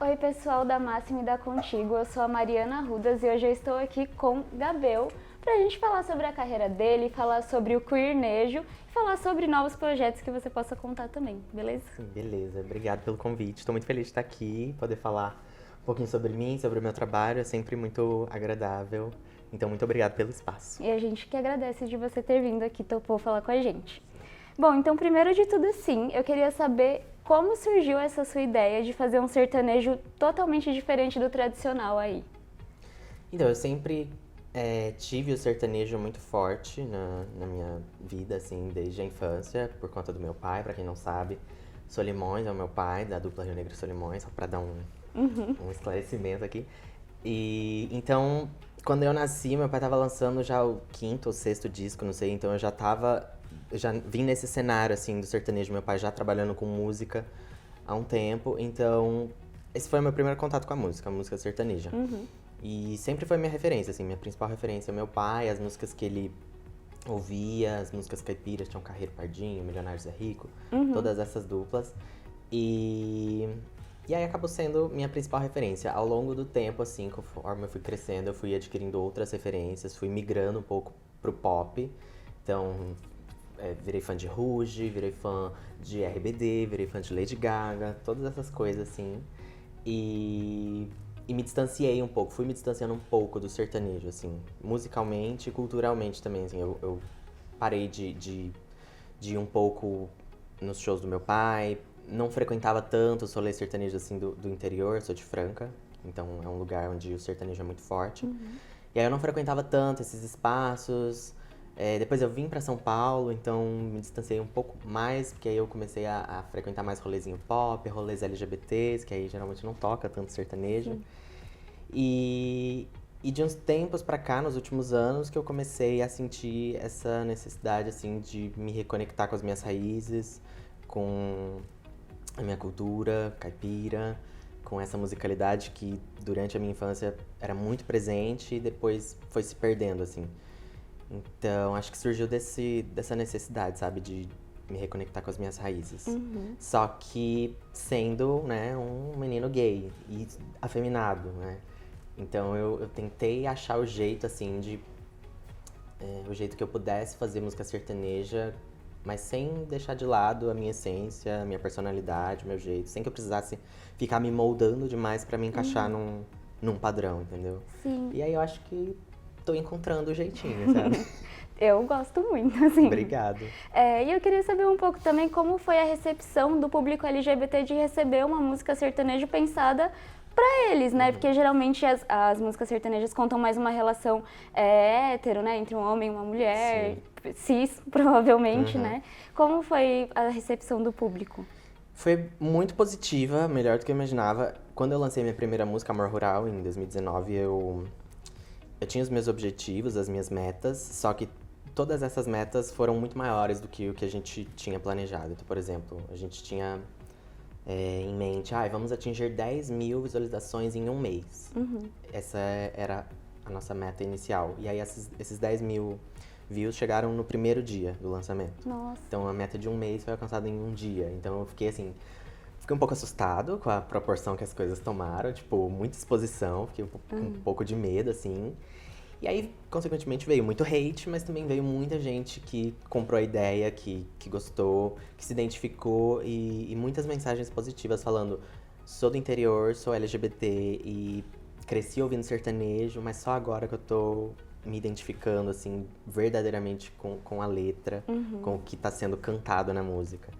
Oi pessoal da Máxima e da Contigo, eu sou a Mariana Rudas e hoje eu estou aqui com Gabel pra gente falar sobre a carreira dele, falar sobre o queernejo e falar sobre novos projetos que você possa contar também, beleza? Sim, beleza. Obrigado pelo convite. Estou muito feliz de estar aqui, poder falar um pouquinho sobre mim, sobre o meu trabalho. É sempre muito agradável. Então, muito obrigado pelo espaço. E a gente que agradece de você ter vindo aqui, topou falar com a gente. Bom, então primeiro de tudo sim, eu queria saber como surgiu essa sua ideia de fazer um sertanejo totalmente diferente do tradicional aí. Então, eu sempre tive o sertanejo muito forte na minha vida, assim, desde a infância, por conta do meu pai. Pra quem não sabe, Solimões é o meu pai, da dupla Rio Negro e Solimões, só pra dar um esclarecimento aqui. E então, quando eu nasci, meu pai tava lançando já o quinto ou sexto disco, não sei, então eu já vim nesse cenário, assim, do sertanejo, meu pai já trabalhando com música há um tempo, então esse foi o meu primeiro contato com a música sertaneja. E sempre foi minha referência, assim, minha principal referência é meu pai, as músicas que ele ouvia, as músicas caipiras, Tião Carreiro Pardinho, Milionários é Rico, todas essas duplas. E, e aí acabou sendo minha principal referência. Ao longo do tempo, assim, conforme eu fui crescendo, eu fui adquirindo outras referências, fui migrando um pouco pro pop. Então, virei fã de Ruge, virei fã de RBD, virei fã de Lady Gaga, todas essas coisas, assim. E me distanciei um pouco, fui me distanciando um pouco do sertanejo, assim, musicalmente e culturalmente também, assim, eu parei de ir um pouco nos shows do meu pai, não frequentava tanto os rolês sertanejos, assim, do interior, sou de Franca, então é um lugar onde o sertanejo é muito forte. E aí eu não frequentava tanto esses espaços. Depois eu vim pra São Paulo, então me distanciei um pouco mais, porque aí eu comecei a frequentar mais rolezinho pop, rolês LGBTs, que aí geralmente não toca tanto sertanejo. E de uns tempos pra cá, nos últimos anos, que eu comecei a sentir essa necessidade, assim, de me reconectar com as minhas raízes, com a minha cultura caipira, com essa musicalidade que durante a minha infância era muito presente e depois foi se perdendo, assim. Então, acho que surgiu dessa necessidade, sabe, de me reconectar com as minhas raízes. Só que sendo, né, um menino gay e afeminado, né? Então eu tentei achar o jeito, assim, o jeito que eu pudesse fazer música sertaneja, mas sem deixar de lado a minha essência, a minha personalidade, o meu jeito, sem que eu precisasse ficar me moldando demais pra me encaixar num padrão, entendeu? Sim. E aí eu acho que tô encontrando o jeitinho, sabe? Eu gosto muito, assim. Obrigado. E eu queria saber um pouco também como foi a recepção do público LGBT de receber uma música sertaneja pensada pra eles, né? Porque geralmente as músicas sertanejas contam mais uma relação hétero, né? Entre um homem e uma mulher, cis, provavelmente, né? Como foi a recepção do público? Foi muito positiva, melhor do que eu imaginava. Quando eu lancei minha primeira música, Amor Rural, em 2019, eu tinha os meus objetivos, as minhas metas, só que todas essas metas foram muito maiores do que o que a gente tinha planejado. Então, por exemplo, a gente tinha em mente, vamos atingir 10 mil visualizações em um mês. Essa era a nossa meta inicial. E aí esses 10 mil views chegaram no primeiro dia do lançamento. Nossa. Então a meta de um mês foi alcançada em um dia. Então eu fiquei assim, fiquei um pouco assustado com a proporção que as coisas tomaram, tipo, muita exposição, fiquei com um pouco de medo, assim. E aí, consequentemente, veio muito hate, mas também veio muita gente que comprou a ideia, que gostou, que se identificou e muitas mensagens positivas falando: sou do interior, sou LGBT e cresci ouvindo sertanejo, mas só agora que eu tô me identificando, assim, verdadeiramente com a letra, com o que tá sendo cantado na música.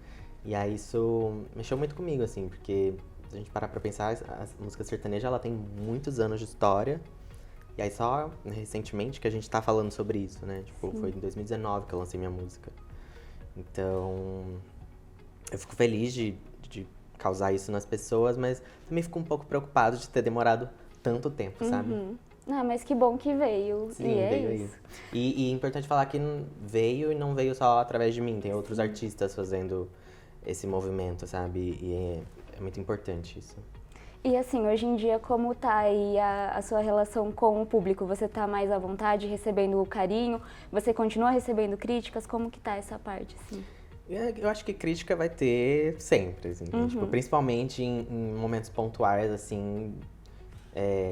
E aí isso mexeu muito comigo, assim, porque se a gente parar pra pensar, a música sertaneja, ela tem muitos anos de história. E aí só recentemente que a gente tá falando sobre isso, né? Tipo, foi em 2019 que eu lancei minha música. Então, eu fico feliz de causar isso nas pessoas, mas também fico um pouco preocupado de ter demorado tanto tempo, sabe? Mas que bom que veio. Sim, e veio é aí. isso. E é importante falar que veio e não veio só através de mim. Tem outros artistas fazendo esse movimento, sabe? E é muito importante isso. E assim, hoje em dia, como tá aí a sua relação com o público? Você tá mais à vontade, recebendo o carinho? Você continua recebendo críticas? Como que tá essa parte, assim? Eu acho que crítica vai ter sempre, assim, tipo, principalmente em momentos pontuais, assim,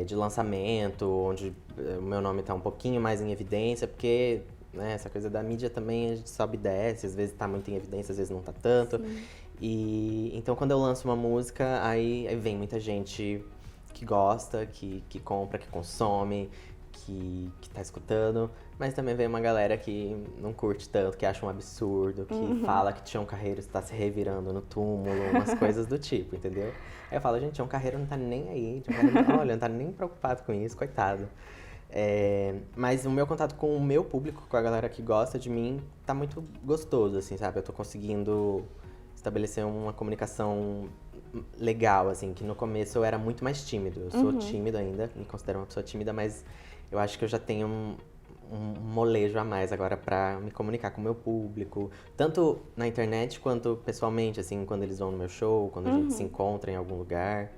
de lançamento, onde o meu nome tá um pouquinho mais em evidência, porque, né, essa coisa da mídia também a gente sobe e desce, às vezes tá muito em evidência, às vezes não tá tanto. E então quando eu lanço uma música, aí vem muita gente que gosta, que compra, que consome, que tá escutando, mas também vem uma galera que não curte tanto, que acha um absurdo, que fala que Tião Carreiro está se revirando no túmulo, umas coisas do tipo, entendeu? Aí eu falo, gente, Tião Carreiro não tá nem aí, Tião Carreiro, olha, não tá nem preocupado com isso, coitado. Mas o meu contato com o meu público, com a galera que gosta de mim, tá muito gostoso, assim, sabe? Eu tô conseguindo estabelecer uma comunicação legal, assim, que no começo eu era muito mais tímido. Eu sou tímido ainda, me considero uma pessoa tímida, mas eu acho que eu já tenho um molejo a mais agora pra me comunicar com o meu público, tanto na internet quanto pessoalmente, assim, quando eles vão no meu show, quando a gente se encontra em algum lugar.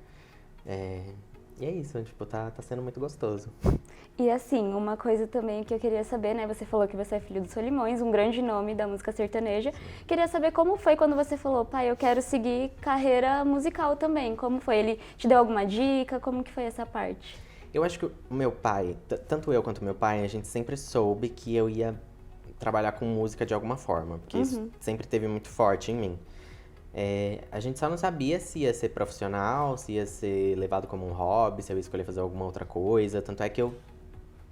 E é isso, tipo, tá sendo muito gostoso. E assim, uma coisa também que eu queria saber, né? Você falou que você é filho do Solimões, um grande nome da música sertaneja. Queria saber como foi quando você falou, pai, eu quero seguir carreira musical também. Como foi? Ele te deu alguma dica? Como que foi essa parte? Eu acho que o meu pai, tanto eu quanto meu pai, a gente sempre soube que eu ia trabalhar com música de alguma forma, porque isso sempre teve muito forte em mim. A gente só não sabia se ia ser profissional, se ia ser levado como um hobby, se eu ia escolher fazer alguma outra coisa. Tanto é que eu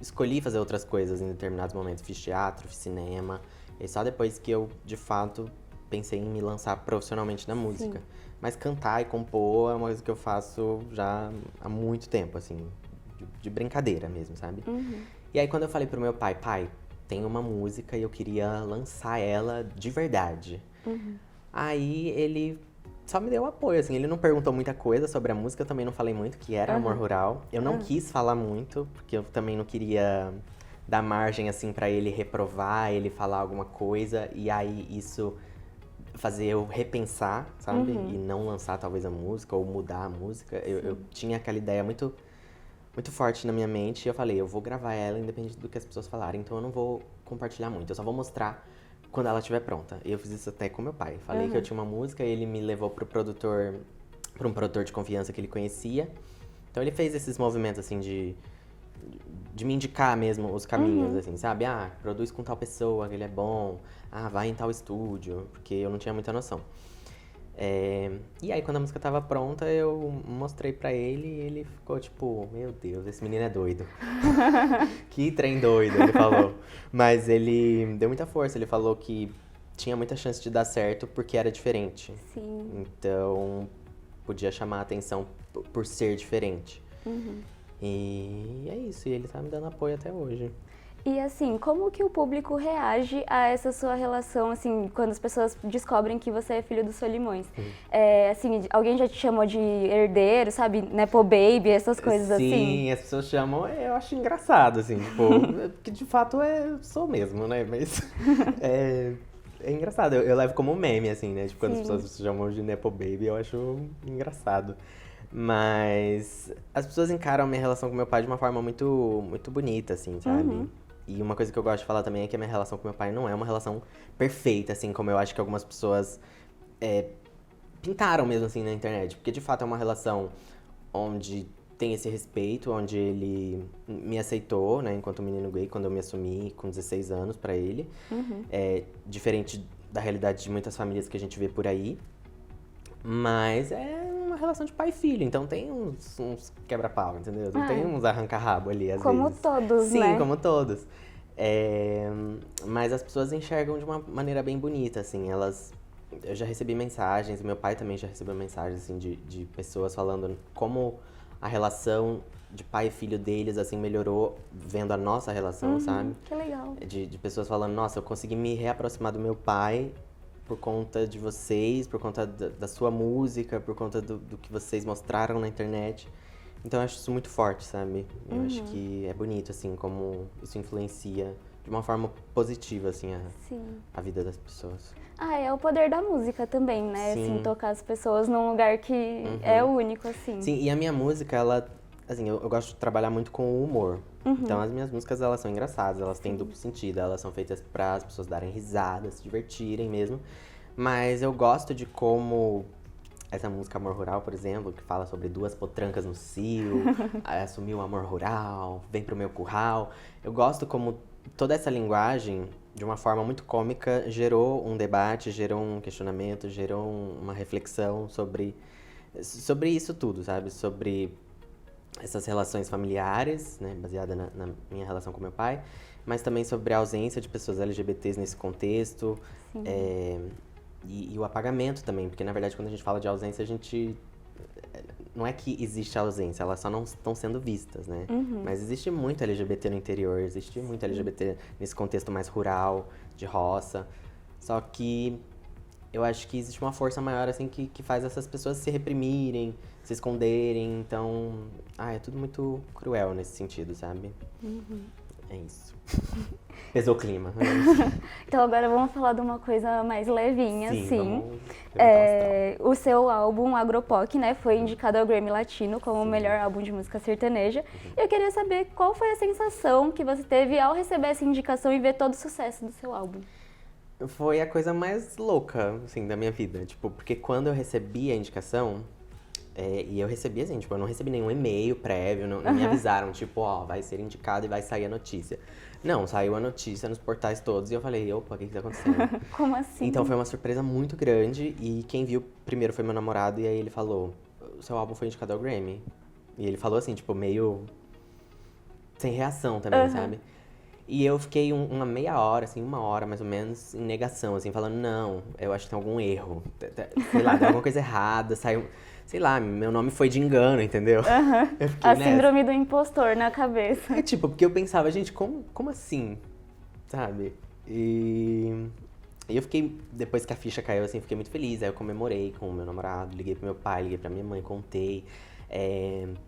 escolhi fazer outras coisas em determinados momentos. Fiz teatro, fiz cinema. E só depois que eu, de fato, pensei em me lançar profissionalmente na música. Mas cantar e compor é uma coisa que eu faço já há muito tempo, assim, de brincadeira mesmo, sabe? E aí quando eu falei pro meu pai, pai, tem uma música e eu queria lançar ela de verdade. Aí ele só me deu apoio, assim, ele não perguntou muita coisa sobre a música, eu também não falei muito, que era Amor Rural. Eu não quis falar muito, porque eu também não queria dar margem, assim, pra ele reprovar, ele falar alguma coisa, e aí isso fazer eu repensar, sabe? E não lançar talvez a música, ou mudar a música. Eu tinha aquela ideia muito forte na minha mente, e eu falei, eu vou gravar ela independente do que as pessoas falarem, então eu não vou compartilhar muito, eu só vou mostrar quando ela estiver pronta. E eu fiz isso até com meu pai. Falei que eu tinha uma música, ele me levou pra um produtor de confiança que ele conhecia. Então ele fez esses movimentos, assim, de me indicar mesmo os caminhos, assim, sabe? Ah, produz com tal pessoa, que ele é bom. Ah, vai em tal estúdio, porque eu não tinha muita noção. E aí, quando a música tava pronta, eu mostrei pra ele e ele ficou tipo, meu Deus, esse menino é doido. Que trem doido, ele falou. Mas ele deu muita força, ele falou que tinha muita chance de dar certo porque era diferente. Sim. Então, podia chamar a atenção por ser diferente. E é isso, e ele tá me dando apoio até hoje. E assim, como que o público reage a essa sua relação, assim, quando as pessoas descobrem que você é filho do Solimões? Assim, alguém já te chamou de herdeiro, sabe? Nepo baby, essas coisas assim? Sim, as pessoas chamam, eu acho engraçado, assim, tipo, porque de fato sou mesmo, né? Mas é engraçado, eu levo como meme, assim, né? Tipo, quando as pessoas chamam de Nepo baby, eu acho engraçado. Mas as pessoas encaram a minha relação com meu pai de uma forma muito, muito bonita, assim, sabe? E uma coisa que eu gosto de falar também é que a minha relação com meu pai não é uma relação perfeita, assim, como eu acho que algumas pessoas pintaram mesmo, assim, na internet. Porque, de fato, é uma relação onde tem esse respeito, onde ele me aceitou, né, enquanto menino gay, quando eu me assumi com 16 anos pra ele. Diferente da realidade de muitas famílias que a gente vê por aí. Mas é uma relação de pai e filho, então tem uns quebra-pau, entendeu? Tem uns arranca-rabo ali, às vezes. Como todos, Sim, né? como todos. Mas as pessoas enxergam de uma maneira bem bonita, assim, eu já recebi mensagens, meu pai também já recebeu mensagens, assim, de pessoas falando como a relação de pai e filho deles, assim, melhorou vendo a nossa relação, sabe? Que legal. De pessoas falando, nossa, eu consegui me reaproximar do meu pai por conta de vocês, por conta da sua música, por conta do que vocês mostraram na internet. Então eu acho isso muito forte, sabe? Eu acho que é bonito, assim, como isso influencia de uma forma positiva, assim, a vida das pessoas. É o poder da música também, né? Sim. Assim, tocar as pessoas num lugar que é único, assim. Sim, e a minha música, ela, assim, eu gosto de trabalhar muito com o humor. Então as minhas músicas, elas são engraçadas, elas têm duplo sentido, elas são feitas para as pessoas darem risada, se divertirem mesmo. Mas eu gosto de como essa música Amor Rural, por exemplo, que fala sobre duas potrancas no cio, assumir o amor rural, vem pro meu curral. Eu gosto como toda essa linguagem, de uma forma muito cômica, gerou um debate, gerou um questionamento, gerou uma reflexão sobre isso tudo, sabe? Sobre essas relações familiares, né, baseada na minha relação com meu pai, mas também sobre a ausência de pessoas LGBTs nesse contexto, é, e o apagamento também, porque na verdade quando a gente fala de ausência, a gente não é que existe ausência, elas só não estão sendo vistas, né? Mas existe muito LGBT no interior, existe muito LGBT nesse contexto mais rural, de roça, só que eu acho que existe uma força maior, assim, que faz essas pessoas se reprimirem, se esconderem. Então, é tudo muito cruel nesse sentido, sabe? É isso. Pesou o clima. Então agora vamos falar de uma coisa mais levinha, Sim, assim. vamos levantar O seu álbum Agropoc, né, foi indicado ao Grammy Latino como o melhor álbum de música sertaneja. E eu queria saber qual foi a sensação que você teve ao receber essa indicação e ver todo o sucesso do seu álbum. Foi a coisa mais louca, assim, da minha vida. Tipo, porque quando eu recebi a indicação, e eu recebi assim, tipo, eu não recebi nenhum e-mail prévio, não me avisaram, tipo, ó, vai ser indicado e vai sair a notícia. Não, saiu a notícia nos portais todos e eu falei, opa, o que tá acontecendo? Como assim? Então foi uma surpresa muito grande e quem viu primeiro foi meu namorado e aí ele falou, o seu álbum foi indicado ao Grammy. E ele falou assim, tipo, meio sem reação também, sabe? E eu fiquei uma meia hora, assim, uma hora mais ou menos, em negação, assim, falando, não, eu acho que tem algum erro. Sei lá, deu alguma coisa errada, saiu. Sei lá, meu nome foi de engano, entendeu? Eu fiquei A nessa. síndrome do impostor na cabeça. Tipo, porque eu pensava, gente, como assim? Sabe? E eu fiquei, depois que a ficha caiu, assim, fiquei muito feliz. Aí eu comemorei com o meu namorado, liguei pro meu pai, liguei pra minha mãe, contei.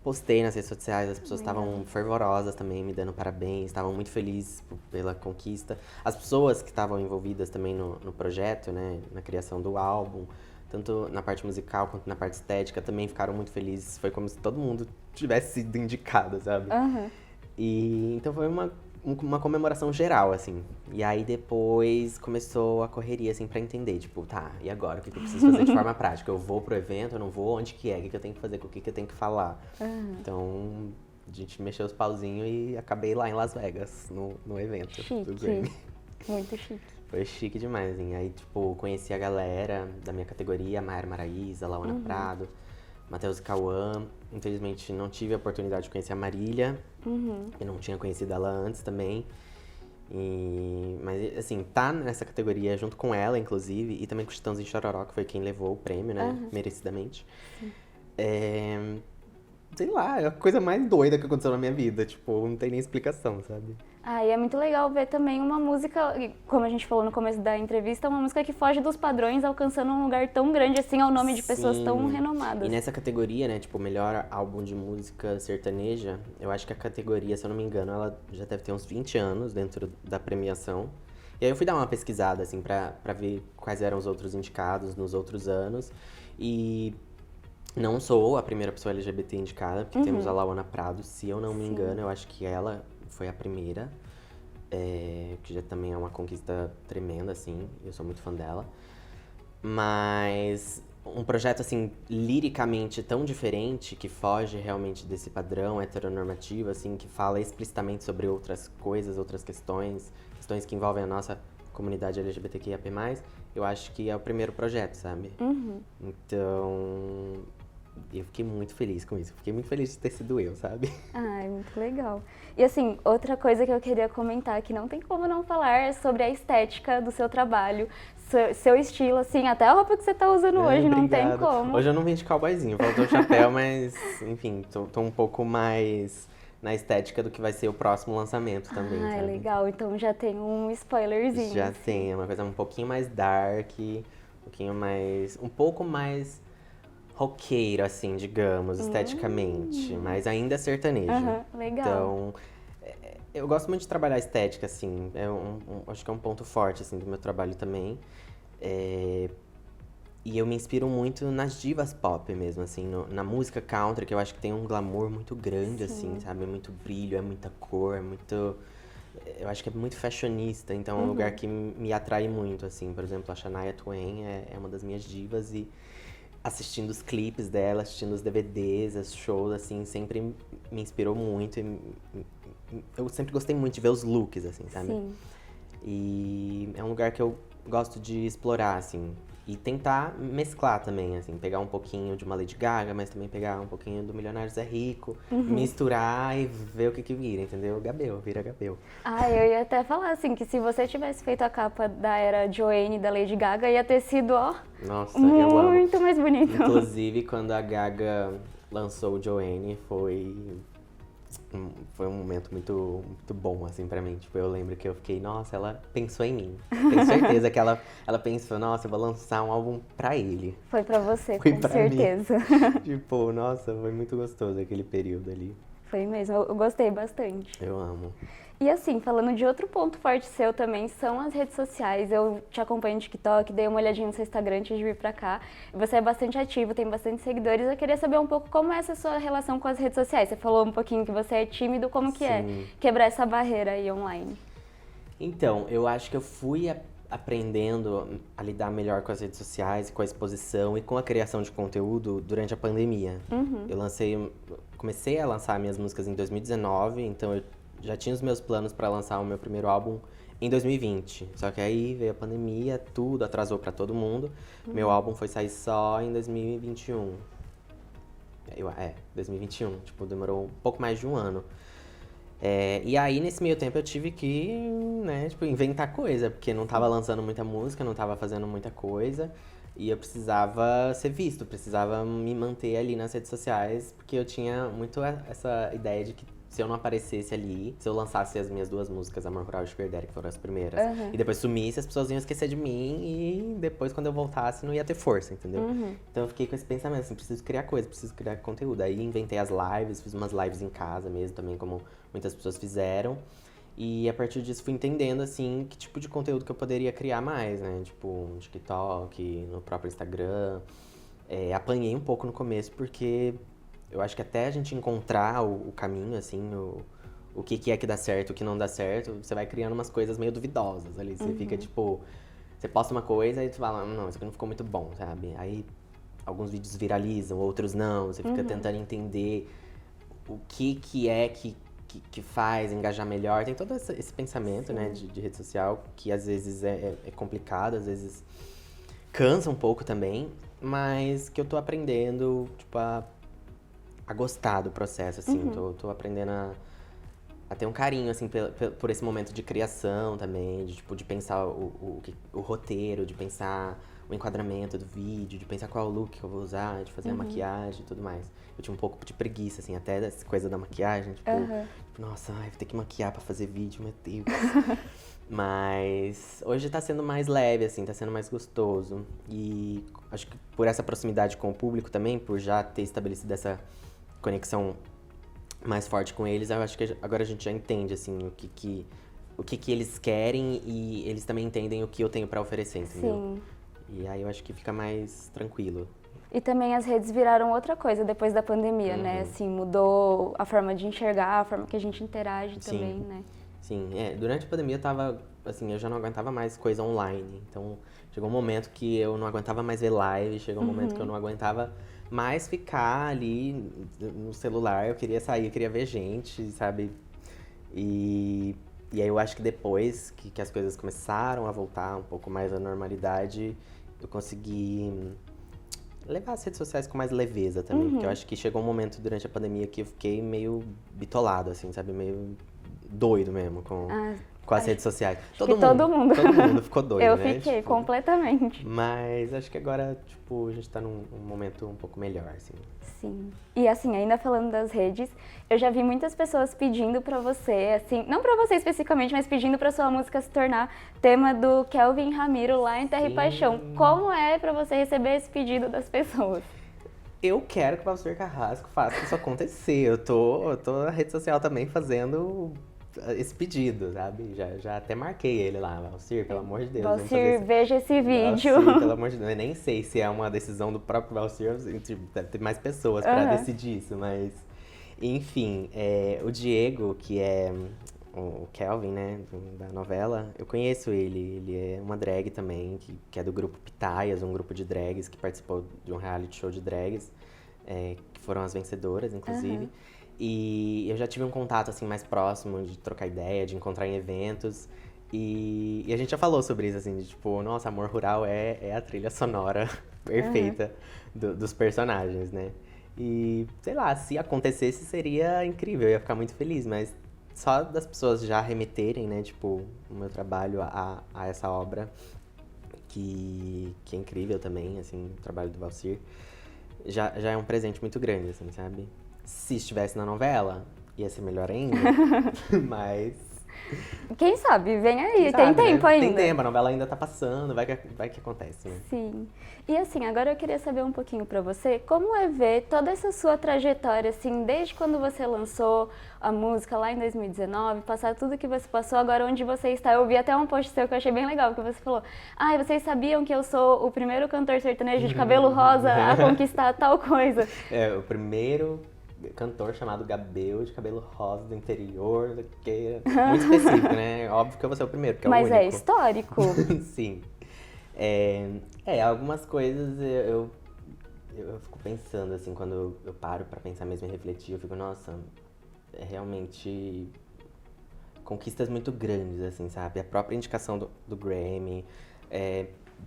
Postei nas redes sociais, as pessoas estavam fervorosas também, me dando parabéns, estavam muito felizes pela conquista. As pessoas que estavam envolvidas também no projeto, né, na criação do álbum, tanto na parte musical quanto na parte estética, também ficaram muito felizes. Foi como se todo mundo tivesse sido indicado, sabe? E então foi uma comemoração geral, assim. E aí depois começou a correria, assim, pra entender, tipo, tá, e agora? O que eu preciso fazer de forma prática? Eu vou pro evento, eu não vou? Onde que é? O que eu tenho que fazer? Com o que eu tenho que falar? Então, a gente mexeu os pauzinhos e acabei lá em Las Vegas, no evento do Grammy. Muito chique. Foi chique demais, assim. Aí, tipo, conheci a galera da minha categoria, a Mayara Maraíza, a Lauana Prado, Matheus e Cauã. Infelizmente, não tive a oportunidade de conhecer a Marília. Eu não tinha conhecido ela antes também. Mas, assim, tá nessa categoria junto com ela, inclusive, e também com o Chitãozinho e Chororó, que foi quem levou o prêmio, né? Merecidamente. Sei lá, é a coisa mais doida que aconteceu na minha vida. Tipo, não tem nem explicação, sabe? E é muito legal ver também uma música, como a gente falou no começo da entrevista, uma música que foge dos padrões, alcançando um lugar tão grande assim, ao nome de pessoas tão renomadas. E nessa categoria, né, tipo, melhor álbum de música sertaneja, eu acho que a categoria, se eu não me engano, ela já deve ter uns 20 anos dentro da premiação. E aí eu fui dar uma pesquisada, assim, pra ver quais eram os outros indicados nos outros anos. E não sou a primeira pessoa LGBT indicada, porque temos a Lauana Prado, se eu não me engano, eu acho que ela foi a primeira, que já também é uma conquista tremenda, assim, eu sou muito fã dela. Mas um projeto, assim, liricamente tão diferente, que foge realmente desse padrão heteronormativo, assim, que fala explicitamente sobre outras coisas, outras questões que envolvem a nossa comunidade LGBTQIAP+, eu acho que é o primeiro projeto, sabe? Então, eu fiquei muito feliz com isso. Fiquei muito feliz de ter sido eu, sabe? É muito legal. E assim, outra coisa que eu queria comentar, que não tem como não falar, é sobre a estética do seu trabalho, seu estilo, assim, até a roupa que você tá usando hoje, não tem Obrigado. como. Hoje eu não vim de cowboyzinho, faltou o chapéu, mas, enfim, tô um pouco mais na estética do que vai ser o próximo lançamento também, É sabe? legal, então já tem um spoilerzinho. Já assim. tem, é uma coisa um pouquinho mais dark, um pouco mais roqueiro, assim, digamos, esteticamente, mas ainda sertanejo. Legal. Então, eu gosto muito de trabalhar estética, assim, acho que é um ponto forte, assim, do meu trabalho também. E eu me inspiro muito nas divas pop mesmo, assim, na música country, que eu acho que tem um glamour muito grande, assim, sabe? É muito brilho, é muita cor, é muito... eu acho que é muito fashionista, então é um lugar que me atrai muito, assim. Por exemplo, a Shania Twain é uma das minhas divas e assistindo os clipes dela, assistindo os DVDs, os shows, assim, sempre me inspirou muito. Eu sempre gostei muito de ver os looks, assim, sabe? Sim. E é um lugar que eu gosto de explorar, assim. E tentar mesclar também, assim. Pegar um pouquinho de uma Lady Gaga, mas também pegar um pouquinho do Milionário Zé Rico. Misturar e ver o que vira, entendeu? Gabel, vira Gabel. Ah, eu ia até falar assim, que se você tivesse feito a capa da era Joanne da Lady Gaga, ia ter sido, ó, Nossa, eu amo. muito mais bonito. Inclusive, quando a Gaga lançou o Joanne, foi um momento muito, muito bom, assim, pra mim. Tipo, eu lembro que eu fiquei, nossa, ela pensou em mim. Tenho certeza que ela pensou, nossa, eu vou lançar um álbum pra ele. Foi pra você, Foi com pra certeza. Tipo, nossa, foi muito gostoso aquele período ali. Foi mesmo, eu gostei bastante. Eu amo. E assim, falando de outro ponto forte seu também, são as redes sociais. Eu te acompanho no TikTok, dei uma olhadinha no seu Instagram antes de vir pra cá. Você é bastante ativo, tem bastante seguidores. Eu queria saber um pouco como é essa sua relação com as redes sociais. Você falou um pouquinho que você é tímido, como que é Sim. quebrar essa barreira aí online? Então, eu acho que eu fui aprendendo a lidar melhor com as redes sociais, com a exposição e com a criação de conteúdo durante a pandemia. Comecei a lançar minhas músicas em 2019, então eu já tinha os meus planos para lançar o meu primeiro álbum em 2020. Só que aí veio a pandemia, tudo atrasou para todo mundo. Meu álbum foi sair só em 2021. 2021. Tipo, demorou um pouco mais de um ano. E aí, nesse meio tempo, eu tive que, né, tipo, inventar coisa, porque não tava lançando muita música, não tava fazendo muita coisa. E eu precisava ser visto, precisava me manter ali nas redes sociais, porque eu tinha muito essa ideia de que se eu não aparecesse ali, se eu lançasse as minhas duas músicas, Amor Rural e Sugar Daddy, que foram as primeiras, e depois sumisse, as pessoas iam esquecer de mim e depois, quando eu voltasse, não ia ter força, entendeu? Então eu fiquei com esse pensamento, assim, preciso criar coisa, preciso criar conteúdo. Aí inventei as lives, fiz umas lives em casa mesmo também, como muitas pessoas fizeram. E a partir disso fui entendendo, assim, que tipo de conteúdo que eu poderia criar mais, né? Tipo, no TikTok, no próprio Instagram. Apanhei um pouco no começo, porque eu acho que até a gente encontrar o caminho, assim, o que é que dá certo, o que não dá certo, você vai criando umas coisas meio duvidosas ali. Você fica, tipo, você posta uma coisa e tu fala, não, isso aqui não ficou muito bom, sabe? Aí alguns vídeos viralizam, outros não. Você fica tentando entender o que é que faz engajar melhor. Tem todo esse pensamento, né, de rede social, que às vezes é complicado, às vezes cansa um pouco também, mas que eu tô aprendendo, tipo, a gostar do processo, assim. Tô aprendendo a ter um carinho, assim, por esse momento de criação também, de, tipo, de pensar o roteiro, de pensar o enquadramento do vídeo, de pensar qual look que eu vou usar, de fazer a maquiagem e tudo mais. Eu tinha um pouco de preguiça, assim, até dessa coisa da maquiagem, tipo, nossa, ai, vou ter que maquiar pra fazer vídeo, meu Deus. Mas hoje tá sendo mais leve, assim, tá sendo mais gostoso. E acho que por essa proximidade com o público também, por já ter estabelecido essa conexão mais forte com eles, eu acho que agora a gente já entende, assim, o que eles querem e eles também entendem o que eu tenho pra oferecer, entendeu? Sim. E aí eu acho que fica mais tranquilo. E também as redes viraram outra coisa depois da pandemia, né? Assim, mudou a forma de enxergar, a forma que a gente interage também, né? Sim, durante a pandemia eu tava, assim, eu já não aguentava mais coisa online. Então, chegou um momento que eu não aguentava mais ver live, chegou um momento que eu não aguentava mais ficar ali no celular. Eu queria sair, eu queria ver gente, sabe? E aí eu acho que depois que as coisas começaram a voltar um pouco mais à normalidade, eu consegui levar as redes sociais com mais leveza também. Porque eu acho que chegou um momento durante a pandemia que eu fiquei meio bitolado, assim, sabe? Meio doido mesmo com as redes sociais. Todo mundo ficou doido, eu né? fiquei, Tipo, completamente. mas acho que agora, tipo, a gente tá num momento um pouco melhor, assim. Sim. E assim, ainda falando das redes, eu já vi muitas pessoas pedindo pra você, assim, não pra você especificamente, mas pedindo pra sua música se tornar tema do Kelvin Ramiro lá em Terra e Paixão. Como é pra você receber esse pedido das pessoas? Eu quero que o Valcir Carrasco faça isso acontecer. Eu tô na rede social também fazendo esse pedido, sabe? Já até marquei ele lá, Valcir, pelo amor de Deus. Valcir, veja esse vídeo. Valcir, pelo amor de Deus. Eu nem sei se é uma decisão do próprio Valcir, deve ter mais pessoas pra decidir isso, mas... Enfim, o Diego, que é o Kelvin, né, da novela, eu conheço ele. Ele é uma drag também, que é do grupo Pitaias, um grupo de drags que participou de um reality show de drags, que foram as vencedoras, inclusive. E eu já tive um contato, assim, mais próximo, de trocar ideia, de encontrar em eventos. E a gente já falou sobre isso, assim, de tipo, nossa, Amor Rural é a trilha sonora perfeita dos personagens, né? E, sei lá, se acontecesse seria incrível, eu ia ficar muito feliz, mas só das pessoas já remeterem, né, tipo, o meu trabalho a essa obra, que é incrível também, assim, o trabalho do Valcir, já é um presente muito grande, assim, sabe? Se estivesse na novela, ia ser melhor ainda, mas... Quem sabe? Vem aí, quem tem sabe, né? tempo ainda. Tem tempo, a novela ainda tá passando, vai que acontece, né? Sim. E assim, agora eu queria saber um pouquinho pra você, como é ver toda essa sua trajetória, assim, desde quando você lançou a música lá em 2019, passar tudo que você passou, agora onde você está. Eu vi até um post seu que eu achei bem legal, que você falou, vocês sabiam que eu sou o primeiro cantor sertanejo de cabelo rosa a conquistar tal coisa? O primeiro cantor chamado Gabel, de cabelo rosa, do interior, que é muito específico, né? Óbvio que eu vou ser o primeiro, porque é o único. Mas é histórico. Sim. Algumas coisas eu fico pensando, assim, quando eu paro pra pensar mesmo e refletir, eu fico, nossa, é realmente conquistas muito grandes, assim, sabe? A própria indicação do Grammy,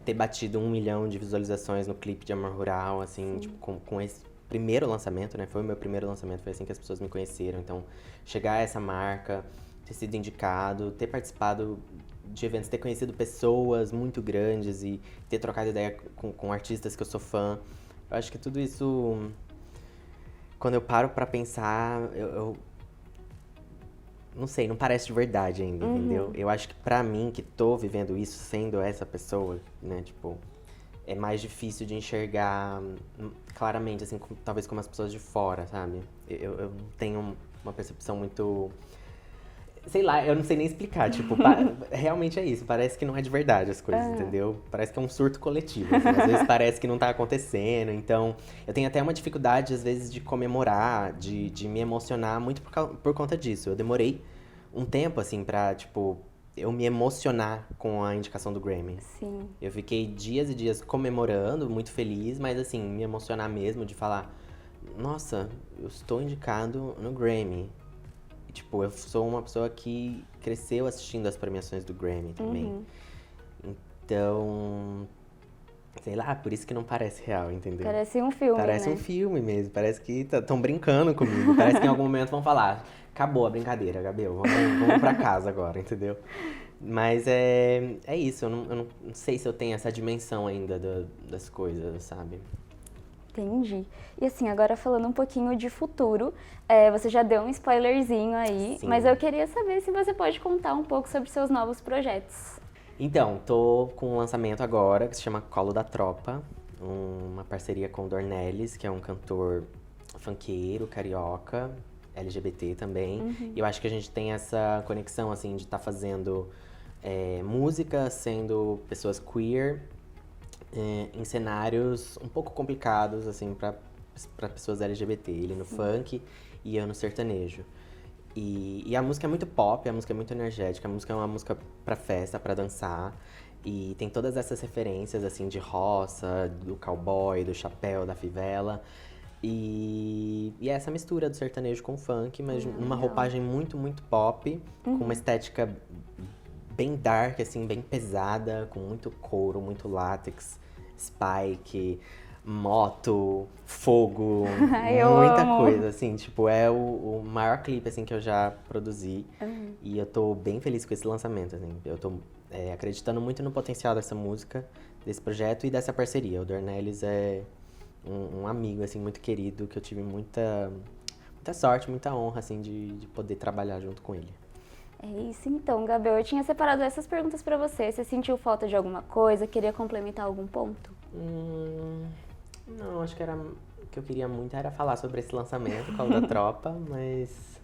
ter batido 1 milhão de visualizações no clipe de Amor Rural, assim, tipo, com esse primeiro lançamento, né? Foi o meu primeiro lançamento, foi assim que as pessoas me conheceram. Então, chegar a essa marca, ter sido indicado, ter participado de eventos, ter conhecido pessoas muito grandes e ter trocado ideia com artistas que eu sou fã. Eu acho que tudo isso, quando eu paro pra pensar, eu não sei, não parece de verdade ainda, entendeu? Eu acho que pra mim, que tô vivendo isso, sendo essa pessoa, né, tipo, é mais difícil de enxergar claramente, assim, talvez como as pessoas de fora, sabe? Eu não tenho uma percepção muito... Sei lá, eu não sei nem explicar, tipo, realmente é isso, parece que não é de verdade as coisas, entendeu? Parece que é um surto coletivo, assim, às vezes parece que não tá acontecendo, então eu tenho até uma dificuldade, às vezes, de comemorar, de me emocionar muito por conta disso. Eu demorei um tempo, assim, pra, tipo, eu me emocionar com a indicação do Grammy. Sim. Eu fiquei dias e dias comemorando, muito feliz, mas assim, me emocionar mesmo de falar, nossa, eu estou indicado no Grammy. E, tipo, eu sou uma pessoa que cresceu assistindo as premiações do Grammy também. Então, sei lá, por isso que não parece real, entendeu? Parece um filme, Parece né? um filme mesmo, parece que estão brincando comigo. Parece que em algum momento vão falar, acabou a brincadeira, Gabriel, vamos pra casa agora, entendeu? Mas é isso, eu não sei se eu tenho essa dimensão ainda das coisas, sabe? Entendi. E assim, agora falando um pouquinho de futuro, você já deu um spoilerzinho aí, Sim. mas eu queria saber se você pode contar um pouco sobre seus novos projetos. Então, tô com um lançamento agora que se chama Colo da Tropa, uma parceria com o Dornelles, que é um cantor funkeiro, carioca, LGBT também. E eu acho que a gente tem essa conexão, assim, de estar fazendo música, sendo pessoas queer, em cenários um pouco complicados, assim, para pessoas LGBT. Ele no funk e eu no sertanejo. E a música é muito pop, a música é muito energética, a música é uma música pra festa, pra dançar. E tem todas essas referências, assim, de roça, do cowboy, do chapéu, da fivela. E é essa mistura do sertanejo com o funk, mas numa roupagem muito, muito pop, com uma estética bem dark, assim, bem pesada, com muito couro, muito látex, spike, moto, fogo, Eu muita amo. coisa, assim, tipo, é o maior clipe, assim, que eu já produzi. E eu tô bem feliz com esse lançamento, assim, eu tô acreditando muito no potencial dessa música, desse projeto e dessa parceria. O Dornelles é um amigo, assim, muito querido, que eu tive muita sorte, muita honra, assim, de poder trabalhar junto com ele. É isso então, Gabriel. Eu tinha separado essas perguntas pra você. Você sentiu falta de alguma coisa? Queria complementar algum ponto? Não, acho que o que eu queria muito era falar sobre esse lançamento, Colo da Tropa, mas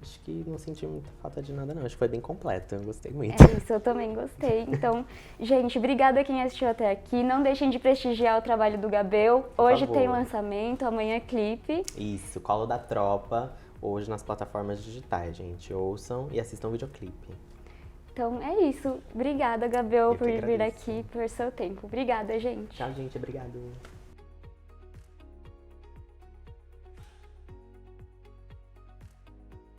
acho que não senti muita falta de nada, não. Acho que foi bem completo, eu gostei muito. É isso, eu também gostei. Então, gente, obrigada a quem assistiu até aqui. Não deixem de prestigiar o trabalho do Gabriel. Hoje favor. tem lançamento, amanhã é clipe. Isso, Colo da Tropa, hoje nas plataformas digitais, gente. Ouçam e assistam o videoclipe. Então é isso. Obrigada, Gabriel, Eu que por vir agradeço. aqui, por seu tempo. Obrigada, gente. Tchau, gente. Obrigado.